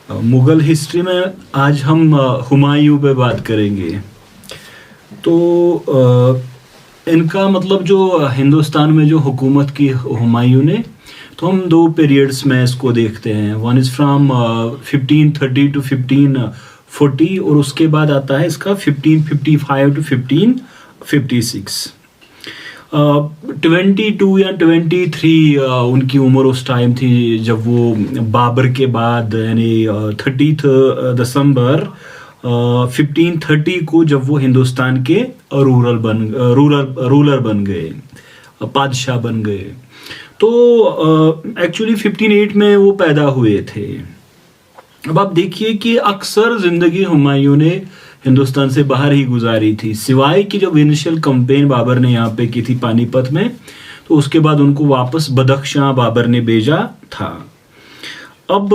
Mughal history में आज हम हुमायूं पे बात करेंगे। तो इनका मतलब जो हिंदुस्तान में जो हुकूमत की हुमायूं ने, तो हम दो पीरियड्स में इसको देखते हैं। वन इज़ फ्रॉम 1530 टू 1540 और उसके बाद आता है इसका 1555 टू 1556। 22 या 23 उनकी उम्र उस टाइम थी जब वो बाबर के बाद यानी 30 दिसंबर 1530 को जब वो हिंदुस्तान के रूलर बन गए, बादशाह बन गए। तो एक्चुअली 1508 में वो पैदा हुए थे। अब आप देखिए कि अक्सर जिंदगी हुमायूं ने हिंदुस्तान से बाहर ही गुजारी थी, सिवाय कि जब इनिशियल कैंपेन बाबर ने यहाँ पे की थी पानीपत में, तो उसके बाद उनको वापस बदख्शां बाबर ने भेजा था। अब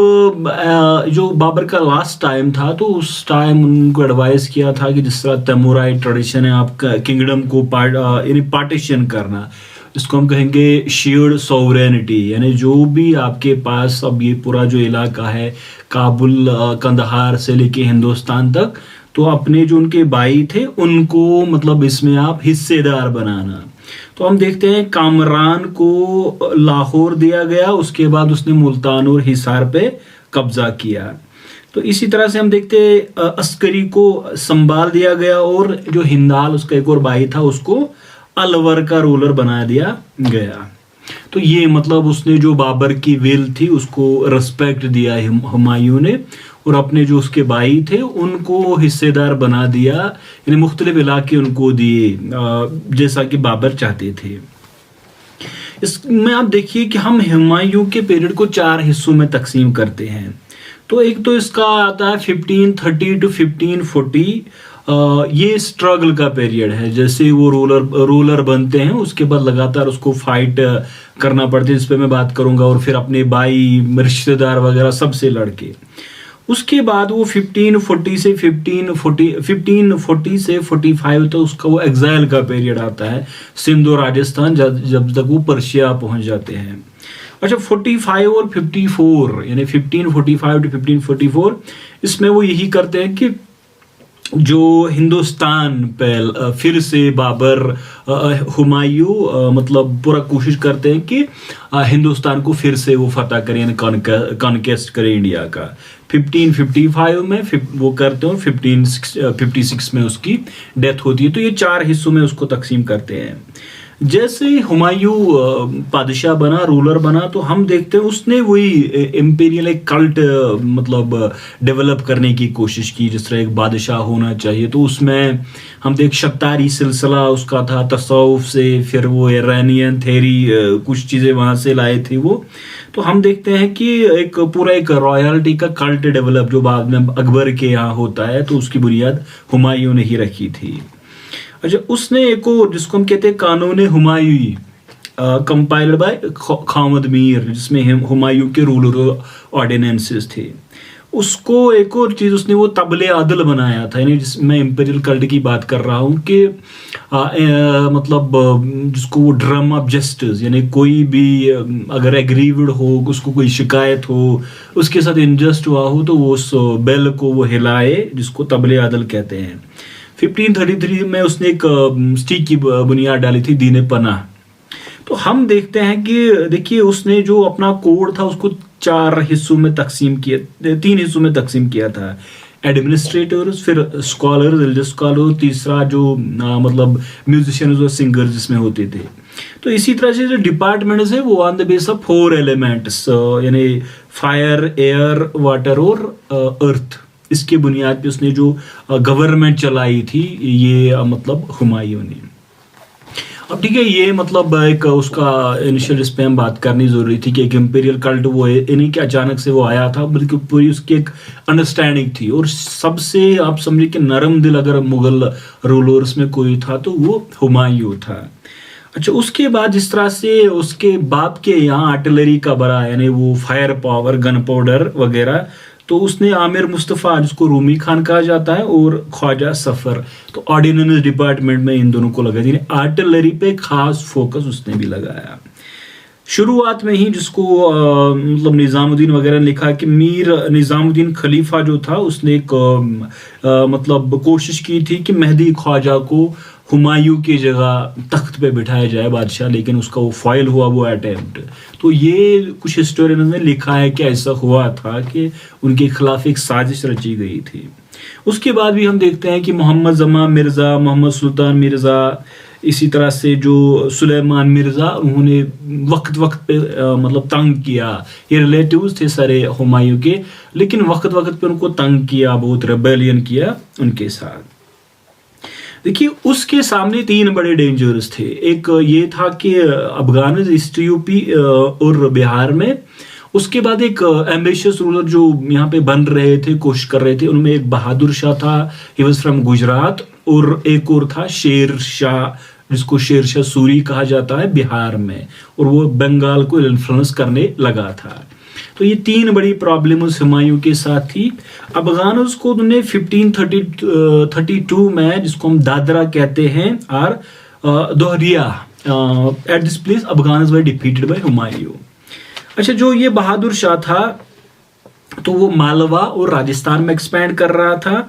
जो बाबर का लास्ट टाइम था, तो उस टाइम उनको एडवाइस किया था कि जिस तरह तैमूराई ट्रेडिशन है आपका किंगडम को पार्टीशन करना, इसको हम कहेंगे शेयर्ड सोवरेनिटी, यानी जो भी आपके पास अब ये पूरा जो इलाका है काबुल कंदहार से लेके हिंदुस्तान तक, तो अपने जो उनके भाई थे उनको मतलब इसमें आप हिस्सेदार बनाना। तो हम देखते हैं कामरान को लाहौर दिया गया, उसके बाद उसने मुल्तान और हिसार पे कब्जा किया। तो इसी तरह से हम देखते हैं अस्करी को संभाल दिया गया और जो हिंदाल उसका एक और भाई था उसको अलवर का रूलर बना दिया गया। तो ये मतलब उसने जो बाबर की विल थी उसको रिस्पेक्ट दिया हुमायूं ने, और अपने जो उसके भाई थे उनको हिस्सेदार बना दिया, यानी मुख्तलिफ इलाके उनको दिए जैसा कि बाबर चाहते थे। इसमें आप देखिए कि हम हुमायूं के पीरियड को 4 हिस्सों में तकसीम करते हैं। तो एक तो इसका आता है 1530 टू 1540। ये स्ट्रगल का पीरियड है, जैसे वो रूलर बनते हैं उसके बाद लगातार उसको फाइट करना पड़ता है, जिस पे मैं बात करूंगा, और फिर अपने भाई रिश्तेदार वगैरह सबसे लड़के। उसके बाद वो 1540 से 45 तो उसका वो एग्जाइल का पीरियड आता है, सिंध और राजस्थान, जब तक वो पर्शिया पहुंच जाते हैं। अच्छा, 45 और 54 यानी 1545 टू 1544, इसमें वो यही करते हैं कि जो हिंदुस्तान पे फिर से बाबर हुमायूं मतलब पूरा कोशिश करते हैं कि हिंदुस्तान को फिर से वो फतह करें, यानी कॉन्केस्ट करें इंडिया का। 1555 में वो करते हैं, 1556 में उसकी डेथ होती है। तो ये 4 हिस्सों में उसको तकसीम करते हैं। जैसे हुमायूं बादशाह बना, रूलर बना, तो हम देखते हैं उसने वही इम्पीरियल एक कल्ट मतलब डेवलप करने की कोशिश की, जिस तरह एक बादशाह होना चाहिए। तो उसमें हम देख शतारी सिलसिला उसका था, तसव्वुफ से, फिर वो ईरानियन थेरी कुछ चीज़ें वहाँ से लाए थे वो। तो हम देखते हैं कि एक पूरा एक रॉयल्टी का कल्ट डेवलप जो बाद में अकबर के यहाँ होता है, तो उसकी बुनियाद हुमायूं ने ही रखी थी। अच्छा, उसने एक और जिसको हम कहते हैं कानून हुमायूई, कंपाइल्ड बाय खामद मीर, जिसमें हुमायूं के रूलर ऑर्डिनेंसेस थे, उसको एक और चीज उसने वो तबले आदल बनाया था, यानी जिसमें इंपीरियल कल्ट की बात कर रहा हूँ कि मतलब जिसको वो ड्रम ऑफ जस्टिस, यानी कोई भी अगर एग्रीव्ड हो, उसको कोई शिकायत हो, उसके साथ इनजस्ट हुआ हो, तो वो उस बेल को वो हिलाए, जिसको तबले आदल कहते हैं। 1533 में उसने एक स्टीक की बुनियाद डाली थी, दीन पनाह। तो हम देखते हैं कि देखिए उसने जो अपना कोड था उसको 4 हिस्सों में तकसीम किया, 3 हिस्सों में तकसीम किया था, एडमिनिस्ट्रेटर्स, फिर स्कॉलर्स, रिलीजियस स्कॉलर, तीसरा जो मतलब म्यूजिशियंस और सिंगर्स जिसमें होते थे। तो इसी तरह से जो डिपार्टमेंट्स है वो on the base of 4 elements, यानी फायर, एयर, वाटर और अर्थ, इसकी बुनियाद पे उसने जो गवर्नमेंट चलाई थी, ये मतलब हुमायूं ने। अब ठीक है, ये मतलब एक उसका इनिशियल इस पे हम बात करनी जरूरी थी कि एक इंपीरियल कल्ट वो इन्हीं के अचानक से वो आया था, बल्कि पूरी उसकी एक अंडरस्टैंडिंग थी। और सबसे आप समझिए कि नरम दिल अगर मुगल रूलर्स में कोई था तो वो हुमायूं था। अच्छा, उसके बाद जिस तरह से उसके बाप के यहाँ आर्टिलरी का बड़ा, यानी वो फायर पावर, गन पाउडर वगैरह, तो उसने आमिर मुस्तफ़ा, जिसको रूमी खान कहा जाता है, और ख्वाजा सफर, तो ऑर्डिनेंस डिपार्टमेंट में इन दोनों को लगा दी। आर्टिलरी पे खास फोकस उसने भी लगाया। शुरुआत में ही जिसको मतलब निज़ामुद्दीन वगैरह ने लिखा कि मीर निज़ामुद्दीन खलीफा जो था उसने एक मतलब कोशिश की थी कि मेहदी ख्वाजा को हुमायूं की जगह तख्त पे बिठाया जाए बादशाह, लेकिन उसका वो फाइल हुआ वो अटेम्प्ट। तो ये कुछ हिस्टोरियन ने लिखा है कि ऐसा हुआ था कि उनके खिलाफ एक साजिश रची गई थी। उसके बाद भी हम देखते हैं कि मोहम्मद जमा मिर्ज़ा, मोहम्मद सुल्तान मिर्ज़ा, इसी तरह से जो सुलेमान मिर्ज़ा, उन्होंने वक्त वक्त पे मतलब तंग किया। ये रिलेटिव्स थे सारे हुमायूं के, लेकिन वक्त वक्त पे उनको तंग किया, बहुत रेबेलियन किया उनके साथ। देखिए उसके सामने तीन बड़े डेंजर्स थे। एक ये था कि अफगान ईस्ट यूपी और बिहार में, उसके बाद एक एम्बिशियस रूलर जो यहाँ पे बन रहे थे, कोशिश कर रहे थे, उनमें एक बहादुर शाह था, ही वाज फ्रॉम गुजरात, और एक और था शेर शाह, जिसको शेर शाह सूरी कहा जाता है, बिहार में, और वो बंगाल को इन्फ्लुएंस करने लगा था। तो ये तीन बड़ी प्रॉब्लम उस हुमायूं के साथ थी। अफगानों को उन्होंने 1532 में, जिसको हम दादरा कहते हैं, और Dohariya, at this place Afghan were defeated by Humayun. अच्छा, जो ये बहादुर शाह था तो वो मालवा और राजस्थान में एक्सपैंड कर रहा था।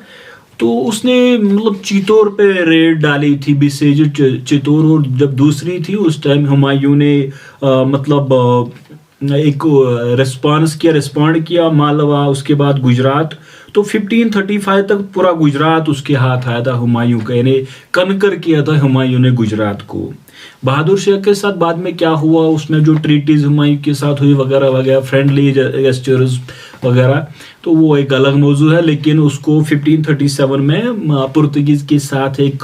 तो उसने मतलब चित्तौड़ पे रेड डाली थी, बिसेज चित्तौड़, और जब दूसरी थी उस टाइम हुमायूं ने मतलब एक रिस्पॉन्ड किया मालवा, उसके बाद गुजरात। तो 1535 तक पूरा गुजरात उसके हाथ आया था हुमायूं का, यानी कनकर किया था हुमायूं ने गुजरात को। बहादुर शाह के साथ बाद में क्या हुआ, उसमें जो ट्रीटीज हुमायूं के साथ हुई वगैरह वगैरह, फ्रेंडली गेस्चर्स वगैरह, तो वो एक अलग मौजू है। लेकिन उसको 1537 में पुर्तगीज के साथ एक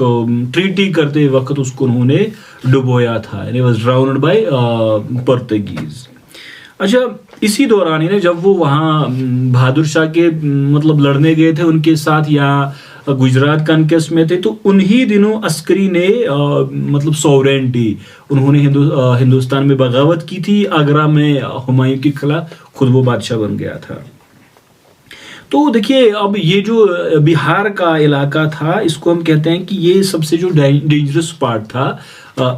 ट्रीटी करते वक्त उसको उन्होंने डुबोया था, यानी वाज ड्राउन्ड बाय पुर्तगीज। अच्छा, इसी दौरान ही जब वो वहाँ बहादुर शाह के मतलब लड़ने गए थे उनके साथ, या गुजरात कॉन्क्वेस्ट में थे, तो उन्हीं दिनों अस्करी ने मतलब सॉवरेंटी, उन्होंने हिंदुस्तान में बगावत की थी। आगरा में हुमायूं के खिलाफ खुद वो बादशाह बन गया था। तो देखिए, अब ये जो बिहार का इलाका था, इसको हम कहते हैं कि ये सबसे जो डेंजरस पार्ट था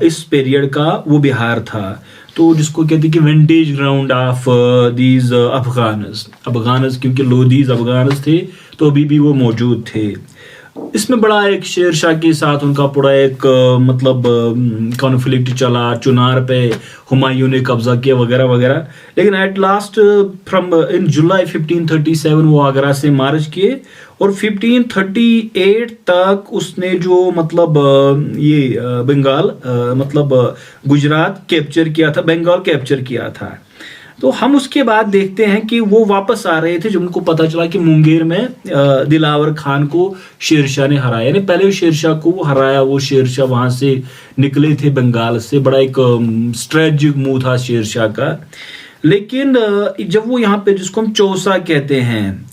इस पीरियड का, वो बिहार था। तो जिसको कहते हैं कि विंटेज ग्राउंड ऑफ दीज अफगानस, क्योंकि लोधीज अफगानस थे तो अभी भी वो मौजूद थे। इसमें बड़ा एक शेर शाह के साथ उनका पूरा एक मतलब कॉन्फ्लिक्ट चला, चुनार पे हुमायूं ने कब्जा किया वगैरह वगैरह। लेकिन एट लास्ट फ्रॉम इन जुलाई 1537 वो आगरा से मार्च किए, और 1538 तक उसने जो मतलब ये बंगाल मतलब गुजरात कैप्चर किया था, बंगाल कैप्चर किया था। तो हम उसके बाद देखते हैं कि वो वापस आ रहे थे जब उनको पता चला कि मुंगेर में दिलावर खान को शेरशाह ने हराया। यानी पहले शेरशाह को वो हराया, वो शेरशाह वहां से निकले थे बंगाल से, बड़ा एक स्ट्रेटजिक मूव था शेरशाह का। लेकिन जब वो यहाँ पे, जिसको हम चौसा कहते हैं,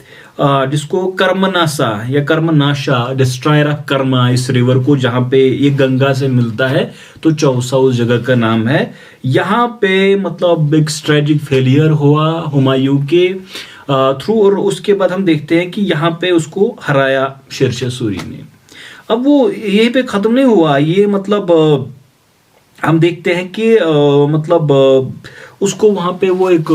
जिसको कर्मनासा या कर्मनाशा, डिस्ट्रॉयर ऑफ कर्मा, इस रिवर को जहाँ पे ये गंगा से मिलता है, तो चौसा उस जगह का नाम है। यहाँ पे मतलब एक स्ट्रेटजिक फेलियर हुआ हुमायूं के थ्रू, और उसके बाद हम देखते हैं कि यहाँ पे उसको हराया शेरशाह सूरी ने। अब वो यहीं पे खत्म नहीं हुआ, ये मतलब हम देखते हैं कि मतलब उसको वहां पे वो एक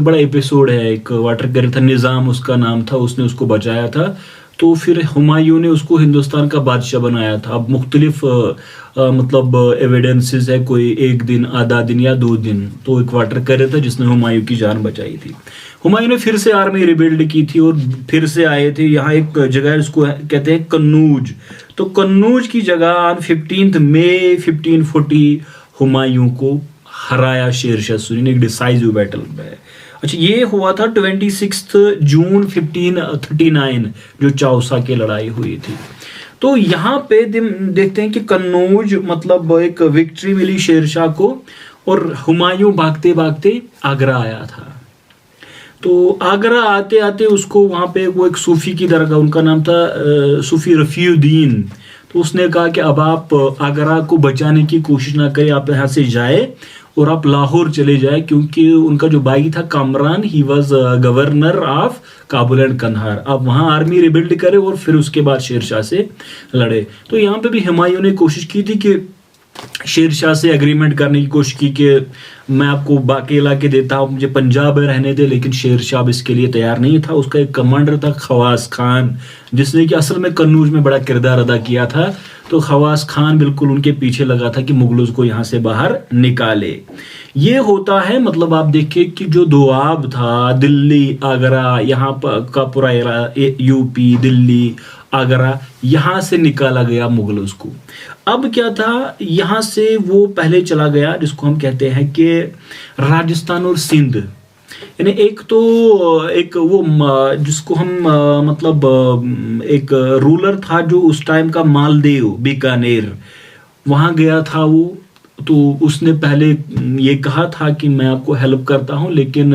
बड़ा एपिसोड है, एक वाटर कैरियर था, निज़ाम उसका नाम था, उसने उसको बचाया था। तो फिर हुमायूं ने उसको हिंदुस्तान का बादशाह बनाया था। अब मुख्तलिफ मतलब एविडेंसेस है, कोई एक दिन, आधा दिन या 2 दिन, तो एक वाटर कैरियर था जिसने हुमायूं की जान बचाई थी। हुमायूं ने फिर से आर्मी रिबिल्ड की थी और फिर से आए थे। यहाँ एक जगह है जिसको कहते हैं कन्नूज। तो कन्नूज की जगह 15 मई 1540 हुमायूं को हराया शेरशाह सूरी ने एक डिसाइसिव बैटल में। अच्छा, ये हुआ था 26 जून 1539, जो चौसा की लड़ाई हुई थी। तो यहाँ पे देखते हैं कि कन्नौज मतलब एक विक्ट्री मिली शेरशाह को, और हुमायूं भागते भागते आगरा आया था। तो आगरा आते आते उसको वहाँ पे वो एक सूफी की दरगाह, उनका नाम था सूफी रफीउद्दीन। तो उसने कहा कि अब आप आगरा को बचाने की कोशिश ना करें, आप यहाँ से जाए और आप लाहौर चले जाए, क्योंकि उनका जो भाई था Kamran, he was governor of Kabul and Kandahar. आप वहाँ आर्मी रिबिल्ड करें और फिर उसके बाद शेरशाह से लड़े। तो यहाँ पे भी हुमायूं ने कोशिश की थी कि शेरशाह से एग्रीमेंट करने की कोशिश की कि मैं आपको बाकी इलाके देता हूँ, मुझे पंजाब में रहने दे, लेकिन शेरशाह अब इसके लिए तैयार नहीं था। उसका एक कमांडर था खवास खान, जिसने कि असल में कन्नौज में बड़ा किरदार अदा किया था। तो खवास खान बिल्कुल उनके पीछे लगा था कि मुगलों को यहाँ से बाहर निकाले। ये होता है, मतलब आप देखिए कि जो दोआब था, दिल्ली आगरा यहाँ पर का पूरा यूपी दिल्ली आगरा, यहाँ से निकाला गया मुगलों को। अब क्या था, यहाँ से वो पहले चला गया जिसको हम कहते हैं कि राजस्थान और सिंध। यानी एक तो एक वो जिसको हम मतलब एक रूलर था जो उस टाइम का, मालदेव बीकानेर, वहाँ गया था वो। तो उसने पहले ये कहा था कि मैं आपको हेल्प करता हूं, लेकिन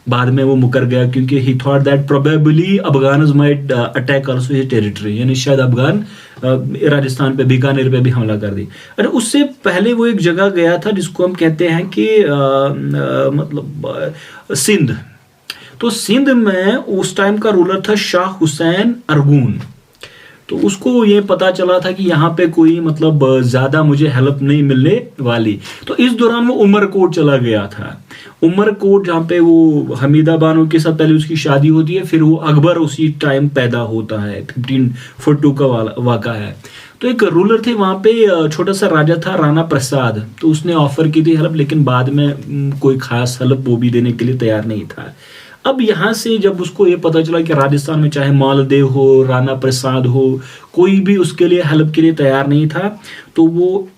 बाद में वो मुकर गया क्योंकि ही thought that probably Afghans might attack also his territory, यानी शायद अफगान राजस्थान पे, बीकानेर पे भी हमला कर दी। अरे उससे पहले वो एक जगह गया था जिसको हम कहते हैं कि मतलब सिंध। तो सिंध में उस टाइम का रूलर था शाह हुसैन अरगून। तो उसको ये पता चला था कि यहाँ पे कोई मतलब ज्यादा मुझे हेल्प नहीं मिलने वाली। तो इस दौरान वो उमरकोट चला गया था। उमरकोट जहाँ पे वो हमीदा बानो के साथ पहले उसकी शादी होती है, फिर वो अकबर उसी टाइम पैदा होता है, 1542 का वाक़ा है। तो एक रूलर थे वहाँ पे, छोटा सा राजा था राणा प्रसाद। तो उसने ऑफर की थी हेल्प, लेकिन बाद में कोई खास हेल्प वो भी देने के लिए तैयार नहीं था। अब यहाँ से जब उसको ये पता चला कि राजस्थान में चाहे मालदेव हो, राणा प्रसाद हो, कोई भी उसके लिए हेल्प के लिए तैयार नहीं था, तो वो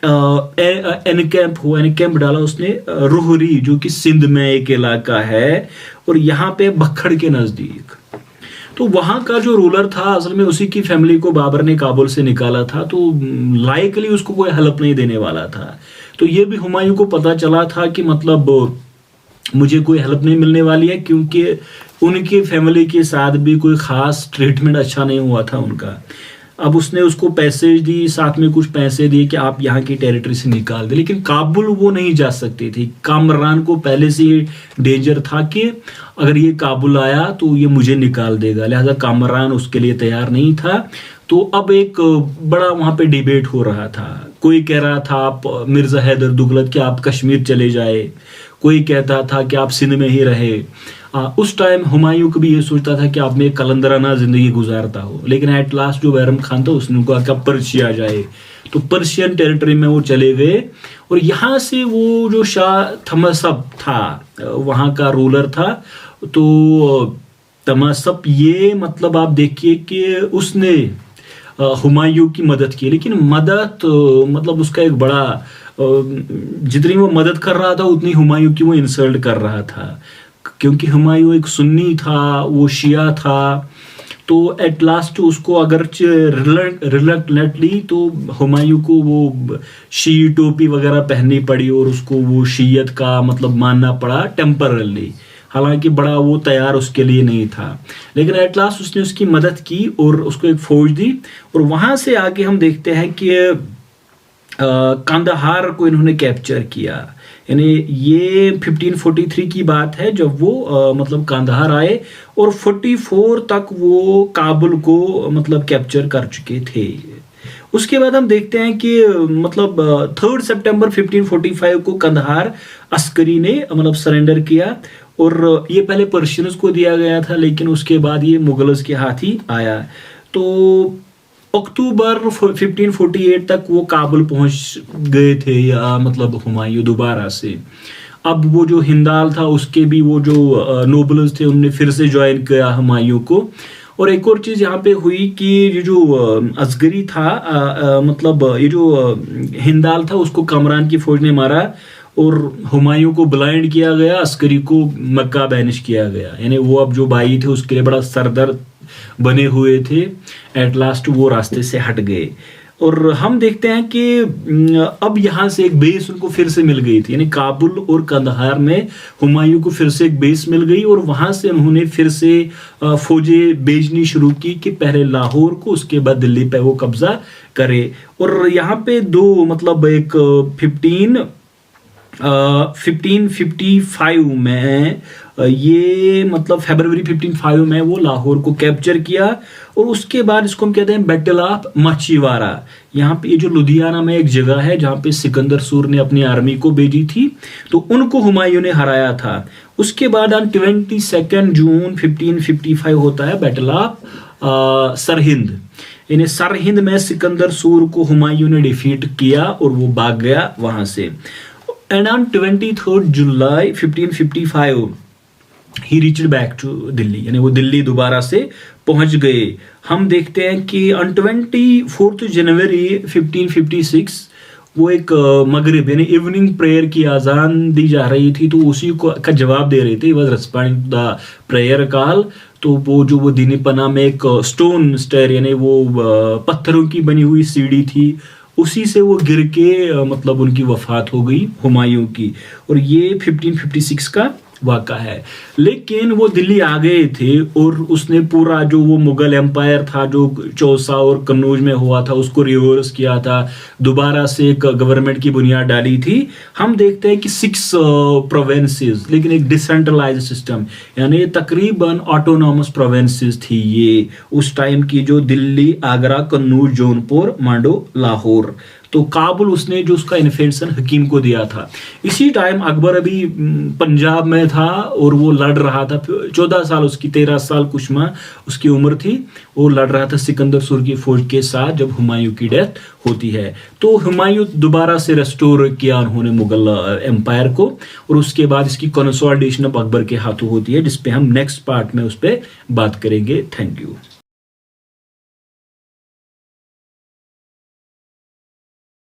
एनकैम्प डाला उसने रोहरी, जो कि सिंध में एक इलाका है और यहाँ पे बखड़ के नजदीक। तो वहां का जो रूलर था, असल में उसी की फैमिली को बाबर ने काबुल से निकाला था, तो लाइकली उसको कोई हेल्प नहीं देने वाला था। तो ये भी हुमायूं को पता चला था कि मतलब मुझे कोई हेल्प नहीं मिलने वाली है, क्योंकि उनकी फैमिली के साथ भी कोई खास ट्रीटमेंट अच्छा नहीं हुआ था उनका। अब उसने उसको पैसे दी, साथ में कुछ पैसे दिए कि आप यहाँ की टेरिटरी से निकाल दे, लेकिन काबुल वो नहीं जा सकती थी। कामरान को पहले से ये डेंजर था कि अगर ये काबुल आया तो ये मुझे निकाल देगा, लिहाजा कामरान उसके लिए तैयार नहीं था। तो अब एक बड़ा वहां पे डिबेट हो रहा था। कोई कह रहा था आप मिर्जा हैदर दुगलत कि आप कश्मीर चले जाए, कोई कहता था कि आप सिंध में ही रहे। उस टाइम हुमायूं को भी ये सोचता था कि आप में कलंदराना जिंदगी गुजारता हो, लेकिन एट लास्ट जो बैरम खान था उसने कहा कि पर्शिया जाए। तो पर्शियन टेरिटरी में वो चले गए और यहाँ से वो जो शाह थमसप था वहाँ का रूलर था। तो तमसप ये मतलब आप देखिए कि उसने हुमायूं की मदद की, लेकिन मदद मतलब उसका एक बड़ा, जितनी वो मदद कर रहा था उतनी हुमायूं की वो इंसल्ट कर रहा था, क्योंकि हुमायूं एक सुन्नी था, वो शिया था। तो एट लास्ट उसको अगर रिलक्टेंटली तो हुमायूं को वो शी टोपी वगैरह पहननी पड़ी और उसको वो शीयत का मतलब मानना पड़ा टेम्परली, हालांकि बड़ा वो तैयार उसके लिए नहीं था। लेकिन एट लास्ट उसने उसकी मदद की और उसको एक फौज दी। और वहां से आगे हम देखते हैं कि कांदाहार को इन्होंने कैप्चर किया। यानी ये 1543 की बात है जब वो मतलब कांदाहार आए और 44 तक वो काबुल को मतलब कैप्चर कर चुके थे। उसके बाद हम देखते हैं कि मतलब 3 सितंबर 1545 को कंधार अस्करी ने मतलब सरेंडर किया और ये पहले पर्शियंस को दिया गया था, लेकिन उसके बाद ये मुगल्स के हाथ ही आया। तो अक्टूबर 1548 तक वो काबुल पहुंच गए थे या मतलब हुमायूं दोबारा से। अब वो जो हिंदाल था उसके भी वो जो नोबल्स थे उनने फिर से ज्वाइन किया हुमायूं को। और एक और चीज यहाँ पे हुई कि ये जो असगरी था मतलब ये जो हिंदाल था उसको कमरान की फौज ने मारा और हुमायूं को ब्लाइंड किया गया, अस्करी को मक्का बैनिश किया गया। यानी वो अब जो भाई थे उसके लिए बड़ा सरदर्द बने हुए थे। एट लास्ट वो रास्ते से हट गए और हम देखते हैं कि अब यहाँ से एक बेस उनको फिर से मिल गई थी। यानी काबुल और कंधार में हुमायूं को फिर से एक बेस मिल गई और वहां से उन्होंने फिर से फौजें भेजनी शुरू की कि पहले लाहौर को, उसके बाद दिल्ली पे वो कब्जा करे। और यहाँ पे दो मतलब एक 1555 में ये मतलब फरवरी 1555 में वो लाहौर को कैप्चर किया, और उसके बाद इसको हम कहते हैं बैटल ऑफ माचीवारा। यहाँ पे ये जो लुधियाना में एक जगह है जहाँ पे सिकंदर सूर ने अपनी आर्मी को भेजी थी, तो उनको हुमायूं ने हराया था। उसके बाद ऑन 22 जून 1555 होता है बैटल ऑफ सरहिंद। यानी सरहिंद में सिकंदर सूर को हुमायूं ने डिफीट किया और वो भाग गया वहां से। And on 23 July 1555 he reached back to Delhi, यानी वो दिल्ली दोबारा से पहुंच गए। हम देखते हैं कि ऑन 24 जनवरी 1556 वो एक मगरिब यानी इवनिंग प्रेयर की आजान दी जा रही थी, तो उसी को का जवाब दे रहे थे, was responding to the prayer call. तो वो दीनी पना में एक स्टोन स्टेयर यानी वो पत्थरों की बनी हुई सीढ़ी थी, उसी से वो गिर के मतलब उनकी वफात हो गई हुमायूं की। और ये 1556 का वाक़ा है। लेकिन वो दिल्ली आ गए थे और उसने पूरा जो वो मुगल एम्पायर था जो चौसा और कन्नौज में हुआ था उसको रिवर्स किया था, दोबारा से एक गवर्नमेंट की बुनियाद डाली थी। हम देखते हैं कि 6 प्रोविंसेस, लेकिन एक डिसेंट्रलाइज सिस्टम, यानी तकरीबन ऑटोनॉमस प्रोविंसेस थी ये उस टाइम की, जो दिल्ली, आगरा, कन्नौज, जौनपुर, मांडो, लाहौर। तो काबुल उसने जो उसका इन्फेंशन हकीम को दिया था। इसी टाइम अकबर अभी पंजाब में था और वो लड़ रहा था, 14 साल उसकी, 13 साल कुछ माह उसकी उम्र थी, वो लड़ रहा था सिकंदर सूर की फौज के साथ जब हुमायूं की डेथ होती है। तो हुमायूं दोबारा से रेस्टोर किया उन्होंने मुगल एम्पायर को, और उसके बाद इसकी कंसोलिडेशन अब अकबर के हाथों होती है, जिसपे हम नेक्स्ट पार्ट में उस पर बात करेंगे। Thank you.